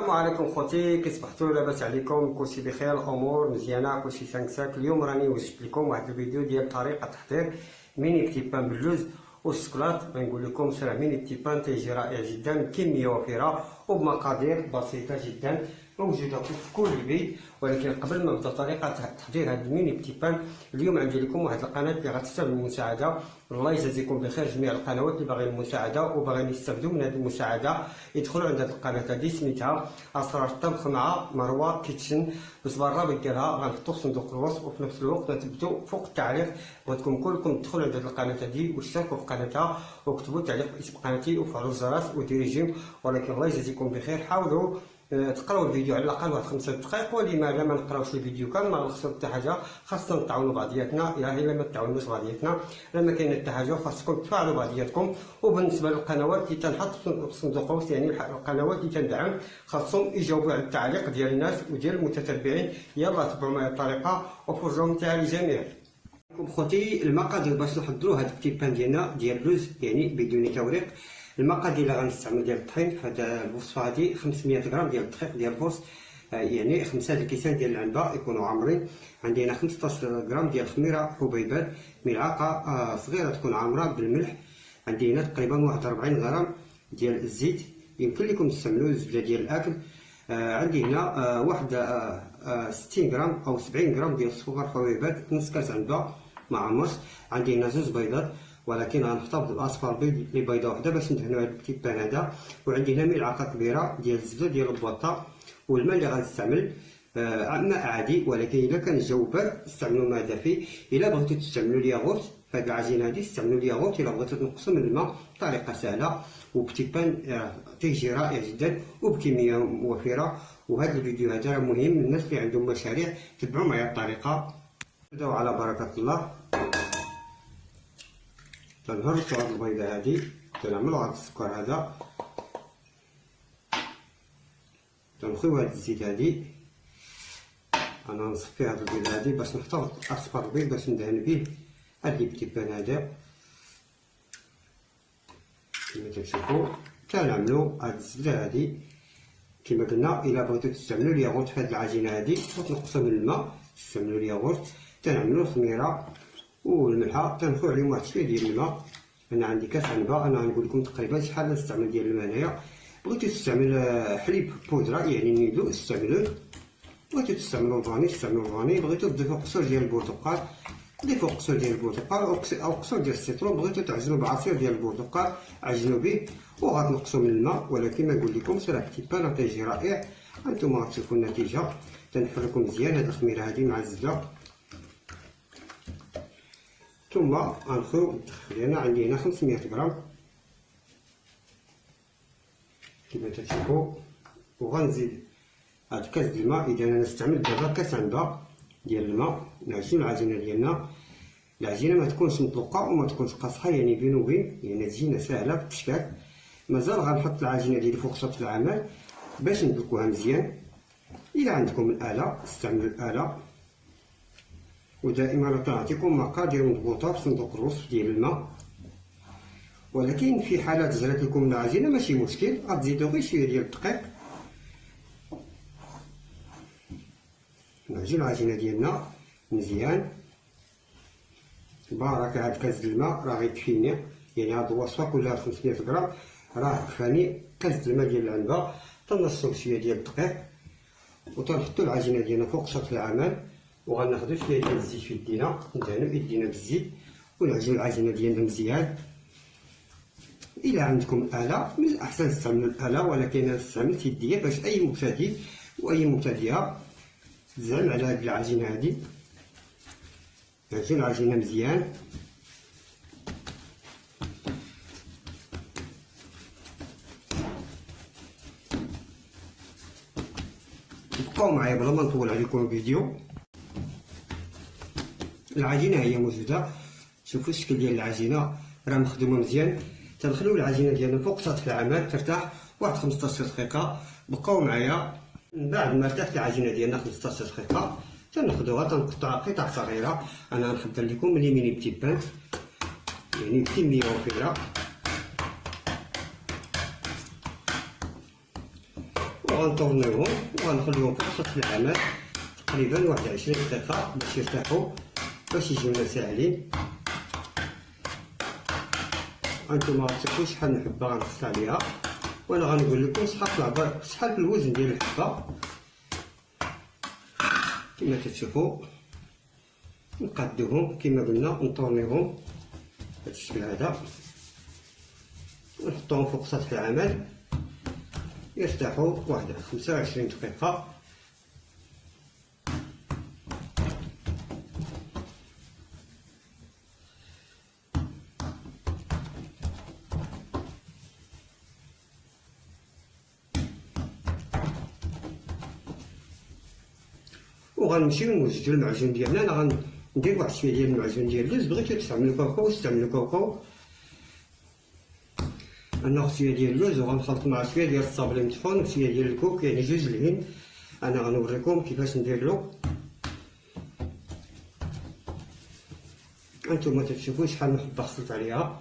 السلام عليكم خوتي، كي صبحتوا؟ لاباس عليكم؟ كلشي بخير، الامور مزيانه، كلشي سانكساك. اليوم راني وجدت لكم واحد الفيديو ديال طريقه تحضير ميني بتي بان باللوز والشكلاط. غنقول لكم سرع ميني بتي بان تيجي رائع جدا، كميه وفيره وبمقادير بسيطه جدا موجوده في كل بيت. ولكن قبل ما نبدا طريقه تحضير هذا الميني بتي بان، اليوم عندي لكم واحد القناه اللي غتستافد من المساعده. الله يجازيكم بخير جميع القنوات اللي باغيين المساعده وباغيين يستافدوا من هذه المساعده، يدخلوا عند هذه القناه هذه سميتها اسرار الطبخ مع مروه كيتشن. بالنسبه للرابط ديالها غنحطو في صندوق الوصف، وفي نفس الوقت غتبداو فوق التعليق. بغيتكم كلكم تدخلوا عند هذه القناه هذه واشتركوا في قناتها وكتبوا تعليق باسم قناتي وفعلوا الجرس وديروا جيم. ولكن الله يجازيكم بخير، حاولوا تقراو الفيديو على الاقل واحد 5 دقائق. ولماذا ما نقراوش الفيديو كامل؟ ما نخسروا حتى حاجه، خاصنا نتعاونوا بعضياتنا. الا ما تعاونوش بعضياتنا لا ما كاين حتى حاجه، خاصكم تفاعلوا بعضياتكم. وبالنسبه للقنوات اللي تنحط في صندوق الوصف، يعني القنوات اللي تندعم، خاصهم يجاوبوا على التعليق ديال الناس وديال المتتبعين. يلا تبعوا معايا الطريقه وفرجوا ممتعه للجميع. خوتي المقادير باش نحضروا هاد البتي بان ديالنا ديال اللوز يعني بدون توريق. المقادير اللي غنستعمل ديال الطحين في هذه الوصفه هذه 500 غرام ديال الدقيق ديال البوص، يعني 5 الكيسان ديال العنبه يكونوا عامرين. عندنا 15 غرام ديال الخميره حبيبات، ملعقه صغيره تكون عامره بالملح. عندنا تقريبا واحد 40 غرام ديال الزيت، يمكن لكم تستعملوا الزبده ديال الاكل. عندي هنا واحد 60 غرام او 70 غرام ديال السكر حبيبات، نص كاس عنبه ما عمرش. عندي هنا 2 بيضات، ولكن غنحتفظ باصفر بيض لبيضه وحده باش ندهنوا هذا البتي بان هذا. وعندي هنا ملعقه كبيره ديال الزبده ديال البوطه. والماء اللي غنستعمل ماء عادي، ولكن الا كان الجو بارد استعملوا ماء دافي. الا بغيتوا تستعملوا الياغورت في هذه العجينه هذه استعملوا الياغورت. الا بغيتوا تنقصوا من الماء طريقه سهله، وبتي بان تيجي رائع جدا وبكميه موفره. وهذا الفيديو هذا راه مهم للناس اللي عندهم مشاريع. تبعوا معايا الطريقه، نبداو على بركه الله. تنهرسوا هاد البيضه هادي، تنعملو هاد السكر هذا، تنخويو هاد الزيت هادي. انا نصفي هاد البيضه هادي باش نحتفظ باصفر البيض باش ندهن به هاد البتي بان هذا. كما تشوفوا تنعملو هاد الزبده هادي كما قلنا. الا بغيتو تستعملوا الياغورت في هاد العجينه هادي وتنقصوا من الماء تستعملوا الياغورت. تنعملو الخميره والملحه، تنخوي عليهم واحد شويه ديال الماء. انا عندي كاس عنبه، انا غنقول لكم تقريبا شحال نستعمل ديال الماء هنايا. بغيتو تستعمل حليب بودره يعني نيدو استعملوه، بغيتو تستعملوا الفاني استعملوا الفاني، بغيتو تضيفوا قشور ديال البرتقال ضيفوا قشور ديال البرتقال او قشور ديال السيترون. بغيتو تعجنوا بعصير ديال البرتقال عجنوا به وغتنقصوا من الماء. ولكن ما نقول لكم راه بتي بان تيجي رائع، انتم غتشوفوا النتيجه. تنحركوا مزيان هاد الخميره هادي مع الزبده، ثم غنخويو الدخل ديالنا. عندي هنا 500 غرام كما تشوفوا، وغنزيد هاد كاس ديال الماء. اذا انا نستعمل دابا كاس عنبه ديال الماء نعجنو العجينه ديالنا. العجينه ما تكونش مطلقه وما تكونش قاصحه، يعني بين وبين، يعني تجينا ساهله في التشكال. مازال غنحط العجينه ديالي فوق سطح العمل باش ندلكوها مزيان. الا عندكم الاله استعملوا الاله. ودائما تعطيكم مقادير مضبوطه في صندوق الوصف ديال الماء. ولكن في حالات جرات لكم العجينه ماشي مشكل، غتزيدوا غير شويه ديال الدقيق. نعجن العجينه ديالنا مزيان. بارك هاد كاس د الماء راه غيكفيني، يعني هاد الوصفه كلها 500 غرام راه كفاني كاس د الماء ديال العنبه. تنصو شويه ديال الدقيق وتنحطو العجينه ديالنا فوق سطح العمل، وغناخدو شويه ديال الزيت في يدينا ندهنو يدينا بالزيت ونعجنو العجينه ديالنا مزيان. الا عندكم اله من الاحسن تستعملوا الاله، ولكن انا استعملت يديا باش اي مبتدئ واي مبتدئه تزعم على هاد العجينه هادي. نعجن العجينه مزيان. بقاو معايا بلا ما نطول عليكم الفيديو. العجينه هي موجوده، شوفوا الشكل ديال العجينه راه مخدومه مزيان. تنخليو العجينه ديالنا فوق سطح العمل ترتاح واحد 15 دقيقه. بقاو معايا. من بعد ما ارتاحت العجينه ديالنا 15 دقيقه تناخدوها تنقطعها قطع صغيره. انا غنحضر لكم ميني بتي بان يعني بكميه وفيره. وغنطورنيوهم وغنخليهم في وسط العمل تقريبا واحد 20 دقيقة باش يرتاحوا، باش يجيونا ساهلين. هانتوما غتشوفوا شحال من حبة غنقص عليها، وانا غنقول لكم شحال في الوزن ديال الحبة. كما تشوفوا نقادوهم كما قلنا، نطورنيهم بهذا الشكل هذا، ونحطوهم فوق سطح العمل يرتاحوا واحد 25 دقيقة. وغنمشيو نوجدو المعجون ديالنا. انا غندير واحد شويه ديال المعجون ديال اللوز. بغيتو تستعملو كاوكاو استعملو كاوكاو، انا شويه ديال اللوز وغنخلط مع شويه ديال الصابلي مطحون وشويه ديال الكوك، يعني جوج الهين. انا غنوريكم كيفاش نديرلو. انتوما تشوفوا شحال من حبه حصلت عليها،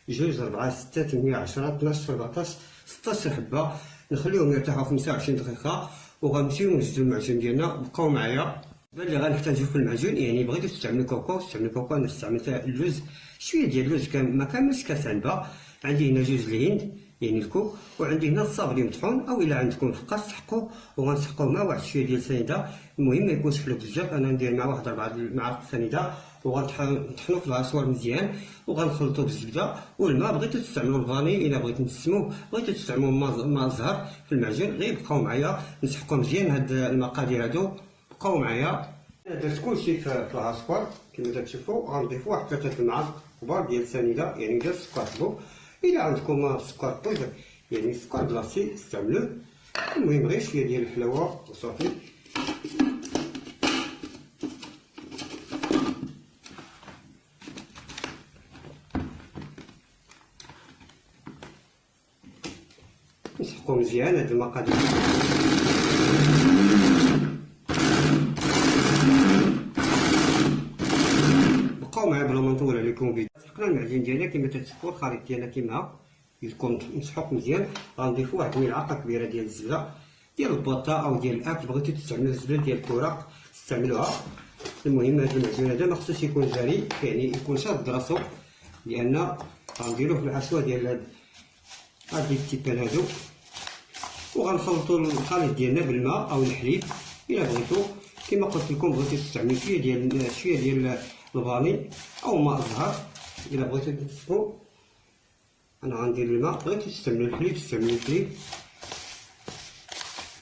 2 4 6 8 10 12 14 16 حبه. نخليهم يرتاحوا 25 دقيقه وغنمشيو نوجدو المعجون ديالنا. بقاو معايا. اللي غنحتاجو في المعجون، يعني بغيتو تستعملو كاوكاو استعملو كاوكاو. انا استعملت اللوز، شويه ديال اللوز ما كاملش كاس عنبه. عندي هنا جوج الهند يعني الكوك، وعندي هنا الصابلي مطحون، او الا عندكم فقاس سحقوه وغنسحقوه مع واحد شويه ديال سنيده. المهم ما يكونش حلو بزاف. انا ندير مع واحد 4 معالق سنيده وغنطحنو في العصوار مزيان وغنخلطو بالزبده والماء. بغيتو تستعملوا الفاني الا بغيتو نسموه، بغيتو تستعملوا ماء زهر في المعجون. غير بقاو معايا نسحقو مزيان هاد المقادير هادو. بقاو معايا. درت كلشي في العصوار كما تشوفوا. غنضيف واحد 3 المعالق كبار ديال سنيده، يعني ديال السكر حبو. الا عندكم سكر بودر يعني سكر بلاصتي استعملوه. المهم غير شويه ديال الحلاوه وصافي. نسحقو مزيان هاد المقادير. بقاو معايا بلا ما نطول عليكم الفيديو. سحقنا المعجون ديالنا كما تشوفوا، الخليط ديالنا كما يكون مسحوق مزيان. غنضيفو واحد الملعقه كبيره ديال الزبده ديال البوطه او ديال الاكل. بغيتو تستعملوا الزبده ديال الكره استعملوها. المهم هذا المعجون هذا ما خصوش يكون جاري، يعني يكون شاد راسو، لان غنديروه في الحشوه ديال هاد التيبان هادو. وغنخلطوا الخليط ديالنا بالماء او الحليب الا بغيتو. كما قلت لكم بغيتو تستعملوا شويه ديال الفاني او ماء زهر الا بغيتو تسقوا. انا غندير الماء. بغيتو تستعملوا الحليب تستعملوا الحليب.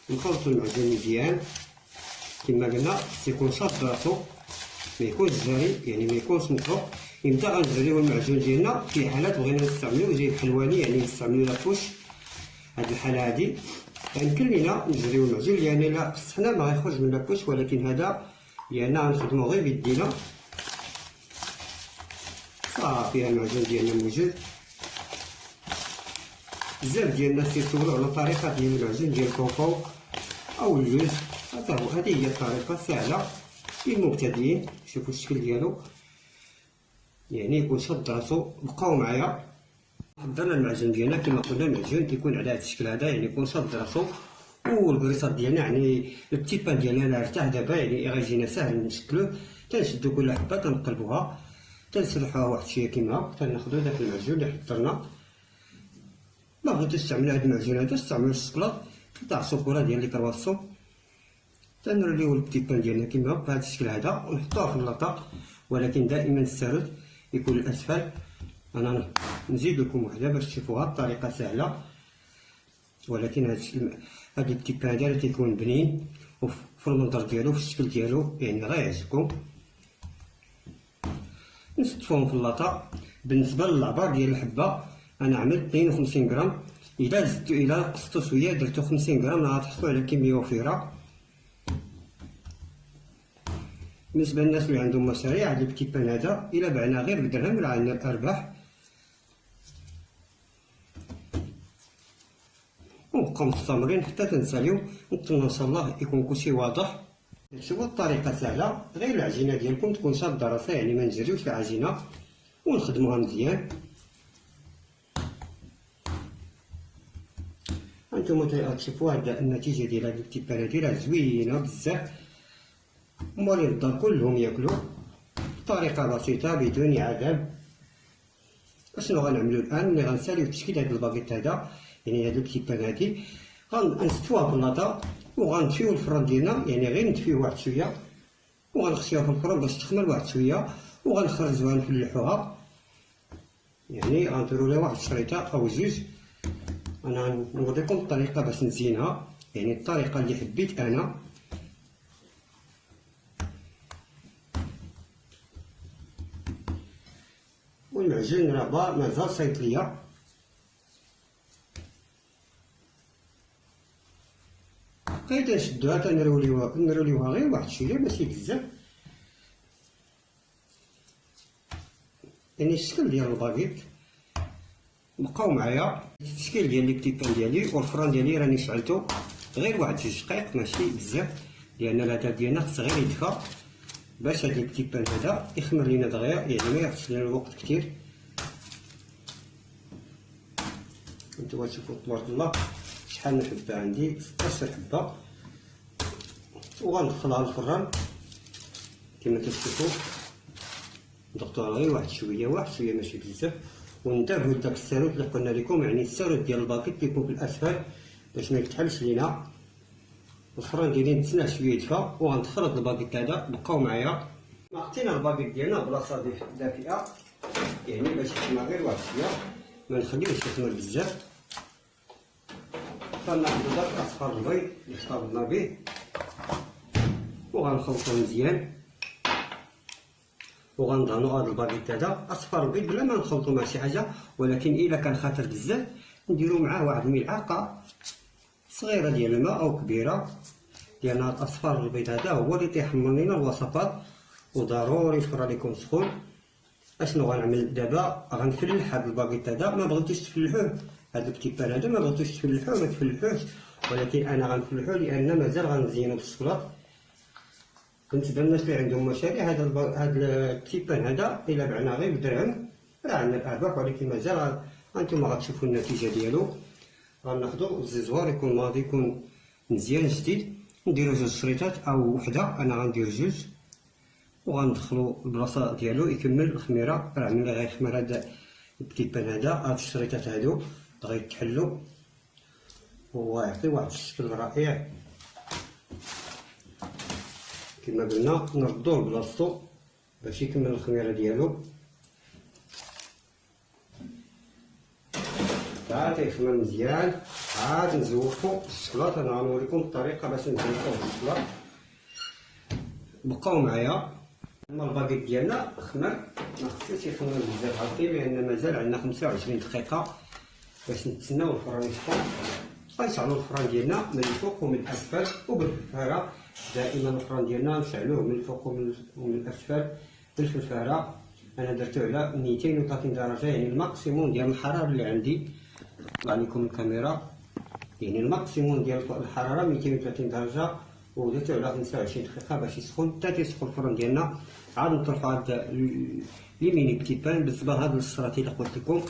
نخلطوا المعجون مزيان كما قلنا، يكون شاد راسو، ما يكونش جاري، يعني ما يكونش مطروق. يبدا غنجريو المعجون ديالنا في حالات بغينا نستعملو زي الحلواني، يعني نستعملو لافوش. هاد الحاله هادي يمكن لينا نجريو المعجون، يعني لا قصحنا ما غيخرج من لافوش، ولكن هذا لان غنخدمو غير بيدينا. صافي المعجون ديالنا موجود. بزاف ديال الناس تيسولوا على طريقه ديال المعجون ديال الكاوكاو او اللوز. هذه هي طريقه سهله للمبتدئين. شوفوا الشكل ديالو، يعني يكون شاد راسو. بقاو معايا. حضرنا المعجون ديالنا كما قلنا. المعجون كيكون على هذا الشكل هذا، يعني يكون شاد راسو. والكريصات ديالنا يعني التيبان ديالنا ارتاح دابا، يعني غيجينا ساهل نشكلوه. تنشدو كل حبه تنقلبوها، تنسرحوها واحد شويه كيما تناخدو داك المعجون اللي حضرنا. ما بغيتو تستعملوا هاد المعجون هذا استعملوا الشكلاط تاع الشوكولا ديال لي كرواسون. تنروليو التيبان ديالنا كيما بهذا الشكل هذا ونحطوها في اللاطه، ولكن دائما السرد يكون الاسفل. انا نزيد لكم وحده باش تشوفوها بطريقه سهله، ولكن هاد التيبان هذا تيكون بنين وفي المنظر ديالو في الشكل ديالو، يعني غيعجبكم. نستفوهم في اللاطه. بالنسبه للعبار ديال الحبه انا عملت 52 غرام. الى قصتو شويه درتو 50 غرام غتحصلوا على كميه وفيره. بالنسبه للناس اللي عندهم مشاريع، هاد التيبان هذا الا بعنا غير بدرهم راه عندنا الارباح. ونبقاو مستمرين حتى تنساليو. نتمنى ان شاء الله يكون كلشي واضح. شوفوا الطريقه سهله، غير العجينه ديالكم تكون شاده راسها، يعني ما نجريوش العجينه ونخدموها مزيان. هانتوما تشوفوا هاد النتيجه ديال هاد التيبان هادي راه زوينه بزاف. موالين الدار كلهم ياكلوا بطريقه بسيطه بدون عذاب. اشنو غنعملو الان؟ ملي غنساليو تشكيل هاد الباكيت هذا، يعني هاد التيبان هادي غنستفوها باللاطا وغنطفيو الفران ديالنا، يعني غير نطفيوه واحد شويه وغنخشيوها في الفران باش تخمر واحد شويه، وغنخرجوها نفلحوها، يعني غنديرو لها واحد الشريطه او جوج. انا غنوريكم الطريقه باش نزينها، يعني الطريقه اللي حبيت انا. والمعجون راه مازال صايت ليا، بقيت نشدوها تنروليوها غير واحد شويه ماشي بزاف، يعني الشكل ديال الباكيت. بقاو معايا التشكيل ديال لي بتيبان ديالي والفران ديالي راني شعلتو غير واحد 2 دقائق ماشي بزاف، لان الهدف ديالنا خص غير يدفى باش هاد البتيبان هذا يخمر لينا دغيا، يعني ما ياخدش لينا الوقت كتير. نتوما تشوفوا تبارك الله شحال من حبه عندي، 16 حبه، وغندخلها للفران كما كتشوفوا. نضغطوها غير واحد شويه ماشي بزاف، وندابو داك الساروت اللي قلنا لكم، يعني الساروت ديال الباكيت يكون في الاسفل باش ما يفتحلش لينا. الفران ديالي نتسناه شويه يدفى وغندخل هاد الباكيت هذا. بقاو معايا. حطينا الباكيت ديالنا بلاصه دافئه، يعني باش يخمر غير واحد شويه، ما نخليوش يخمر بزاف. فناخدو داك اصفر البيض اللي اختارنا به وغنخلطو مزيان، وغنضغنو هاد الباكيت هذا اصفر البيض بلا ما نخلطو مع شي حاجه، ولكن الا كان خاطر بزاف نديرو معاه واحد الملعقه صغيره ديال الماء او كبيره، لان هاد اصفر البيض هذا هو اللي تيحمر لينا الوصفات، وضروري الفران يكون سخون. اشنو غنعمل دابا؟ غنفلح هاد الباكيت هذا. ما بغيتوش تفلحوه، هاد البتيبان هذا ما بغيتوش تفلحوه ما تفلحوش، ولكن انا غنفلحو لان مازال غنزينو بالشكلاط. بالنسبه للناس اللي عندهم مشاريع، هاد التيبان هذا الا بعنا غير بدرهم راه عندنا الارباح، ولكن مازال هانتوما غتشوفوا النتيجه ديالو. غناخدو الززوار يكون ماضي يكون مزيان جديد، نديرو 2 شريطات او وحده، انا غندير 2، وغندخلو البلاصه ديالو يكمل الخميره. راه ملي غيخمر هذا التيبان هذا، هاد الشريطات هادو غيتحلو وغيعطي واحد الشكل رائع. كما قلنا نردوه لبلاصتو باش يكمل الخميره ديالو. عاد يخمر مزيان، عاد نزوقو الشكلاط. انا غنوريكم الطريقه باش نزوقوه بالشكلاط. بقاو معايا. الباكيت ديالنا خمر، ما خصوش يخمر بزاف عاطي، لان مازال عندنا 25 دقيقه باش نتسناو الفران يسخن. غنشعلو الفران ديالنا من الفوق ومن الاسفل وبالفلفاره. دائما الفران ديالنا نشعلوه من الفوق ومن الاسفل بالفلفاره. انا درتو على 230 درجه، يعني الماكسيموم ديال الحراره اللي عندي. طلع لكم الكاميرا، يعني الماكسيموم ديال الحراره 230 درجه، ودرتو على 25 دقيقه باش يسخن حتى تيسخن الفران ديالنا. عاد نطرحو هاد لي ميني بتيبان. بالنسبه لهاد الشراطي اللي قلت لكم،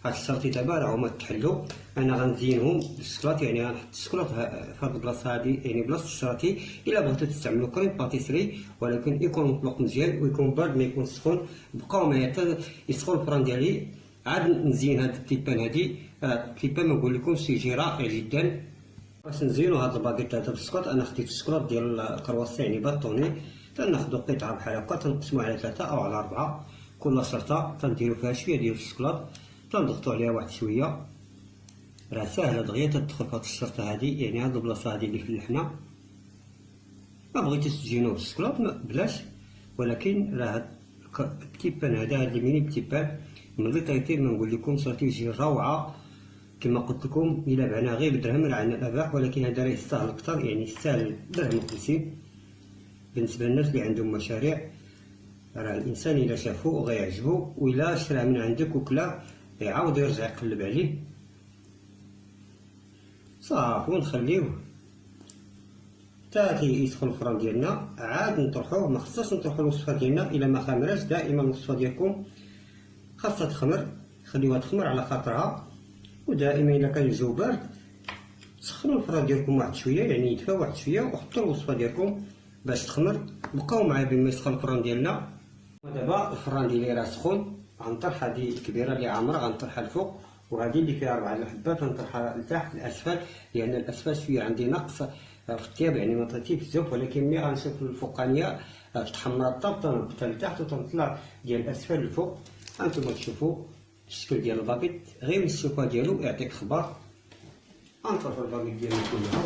هاد الشراطي دابا راه هما تحلو، انا غنزينهم بالشكلاط، يعني غنحط الشكلاط في هاد البلاصه هادي، يعني بلاصه الشراطي. الا بغيتو تستعملوا كريم باتيسري، ولكن يكون مطلق مزيان ويكون بارد ما يكون سخون. بقاو معايا حتى يسخن الفران ديالي. عاد نزين هاد التيبان هادي. التيبان ما نقول لكمش يجي رائع جدا. باش نزينو هاد الباكيت هذا بالشكلاط، انا خديت الشكلاط ديال الكرواسي يعني باطوني. تناخدو قطعه بحال هكا تنقسموها على 3 أو على 4، كل شرطه تنديرو فيها شويه ديال الشكلاط، تنضغطو عليها واحد شويه. راه ساهله دغيا تدخل في هاد الشرطه هادي، يعني هاد البلاصه هادي اللي فلحنا. ما بغيتيش تزينوه بالشكلاط بلاش، ولكن راه هاد البتيبان هذا، هاد الميني بتيبان ملي طيبتيه ما نقول لكم صافي يجي روعه. كما قلت لكم الا بعنا غير بدرهم راه عندنا الارباح، ولكن هذا راه يستاهل اكثر، يعني يستاهل درهم و50. بالنسبه للناس اللي عندهم مشاريع، راه الانسان الا شافو غيعجبو، والا شرا من عندك وكلا يعاود يرجع يقلب عليه. صافي ونخليوه حتى يسخن الفران ديالنا. عاد نطرحوه. ما خصناش نطرحو الوصفه ديالنا الا ما خمرش. دائما الوصفه ديالكم خاصها تخمر، خليوها تخمر على خاطرها. ودائما الا كان الجو بارد سخنوا الفران ديالكم واحد شويه، يعني يدفى واحد شويه، وحطوا الوصفه ديالكم باش تخمر. بقاو معايا بما يسخن الفران ديالنا. ودابا الفران ديالي راه سخون، غنطرح هذه الكبيره اللي عامره غنطرحها الفوق، وهذه اللي فيها 4 الحبات غنطرحها لتحت الاسفل، لان الاسفل شويه عندي نقص في الطياب، يعني ما طريتيه بزاف، ولكن ملي غنشوف الفوقانيه تحمرات الطاب تنهبطها لتحت وتنطلع ديال الاسفل للفوق. هانتوما تشوفوا الشكل ديال الباكيت، غير من الشوكه ديالو يعطيك خبر. غنطرحوا الباكيت ديالنا كلها،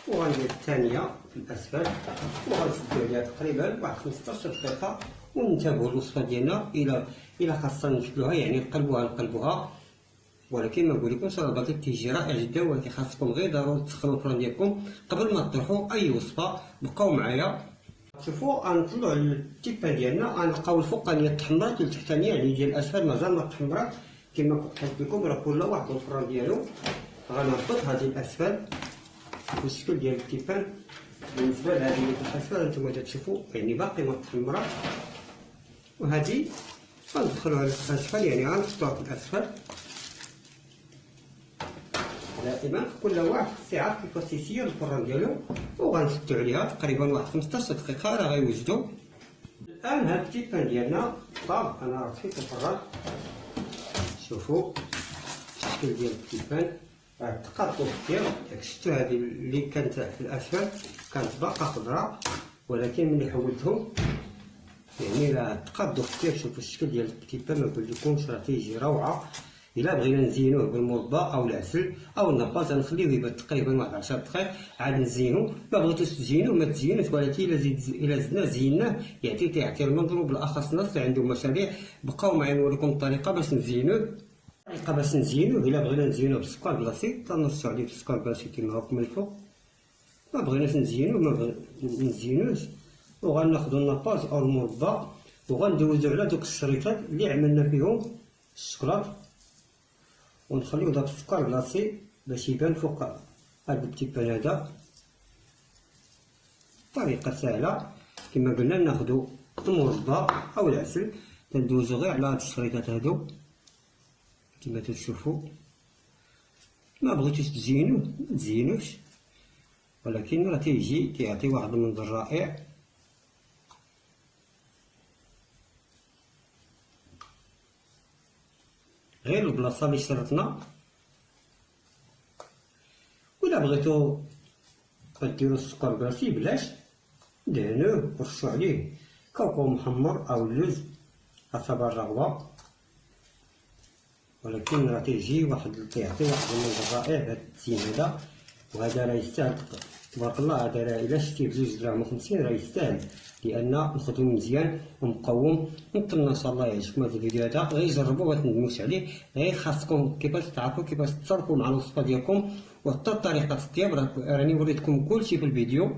وغندير الثانيه في الاسفل، وغنشدو عليها تقريبا واحد 15 دقيقه، وننتبهوا الوصفه ديالنا الى خاصنا نشكلوها، يعني نقلبوها. ولكن ما نقولكمش راه الباكيت تيجي رائع جدا، ولكن خاصكم غير ضروري تسخنوا الفران ديالكم قبل ما تطرحوا اي وصفه. بقاو معايا. شوفوا غنطلعوا التيبان ديالنا، غنلقاو الفوقانيه تحمرات والتحتانيه يعني ديال الاسفل مازال ما تحمرات. كما قلت لكم راه كل واحد الفران ديالو. غنهبط هذه الاسفل والشكل ديال التيبان. بالنسبه لهذه اللي تحت الاسفل انتم تشوفوا يعني باقي ما تحمرات، وهذه غندخلوها للاسفل، يعني غنحطوها في الاسفل. دائما كل واحد ساعه كيفاش يسير الفران ديالو، وغنسدو عليها تقريبا واحد 15 دقيقه راه غيوجدوا. الان هاد التيبان ديالنا طاب، انا رفيت الفران. شوفوا الشكل ديال التيبان تقادو كثير. شفتوا هذه اللي كانت في الاسفل كانت باقا خضراء، ولكن ملي حولتهم يعني راه تقادو كثير. شوفوا الشكل ديال التيبان، ما نقولكمش راه تيجي روعه. الا بغينا نزينوه بالمربى او العسل او النباط غنخليوه يبات تقريبا واحد 10 دقائق عاد نزينوه. ما بغيتوش تزينوه ما تزينوش، ولكن الا زدنا زيناه يعطي المنظر. بالاخص الناس اللي عندهم مشاريع بقاو معايا نوريكم الطريقه باش نزينوه. الا بغينا نزينوه بالسكر بلاصي تنرشوا عليه بالسكر بلاصي كيما هاكم من الفوق. ما بغيناش نزينوه ما نزينوش، وغناخذوا النباط او المربى وغندوزو على دوك الشريطات اللي عملنا فيهم الشكلاط، ونخليو داك السكر بلاصي باش يبان فوق هاد التيبان. هذا طريقه سهله كما قلنا. ناخذو المربى او العسل تندوزو غير على هاد الشريطات هادو كما تشوفوا. ما بغيتوش تزينوه ما تزينوش، ولكن راه تيجي كيعطي واحد المنظر رائع. غير البلاصه اللي شرطنا. ولا بغيتو ديروا السكر بلاصي بلاش دهنوه ورشوا عليه كاكاو محمر او اللوز حسب الرغبه، ولكن راه تيجي كيعطي واحد المنظر رائع هاد التزيين هذا. وهذا راه يستاهل تبارك الله. هذا راه الا شتيه ب2 دراهم و50 راه يستاهل، لان مخدوم مزيان ومقوم. نتمنى ان شاء الله يعجبكم هذا الفيديو هذا. غير جربوا ما تندموش عليه. غير خاصكم كيفاش تعرفوا كيفاش تصرفوا مع الوصفه ديالكم وحتى طريقه الطياب. راني وريتكم كلشي في الفيديو.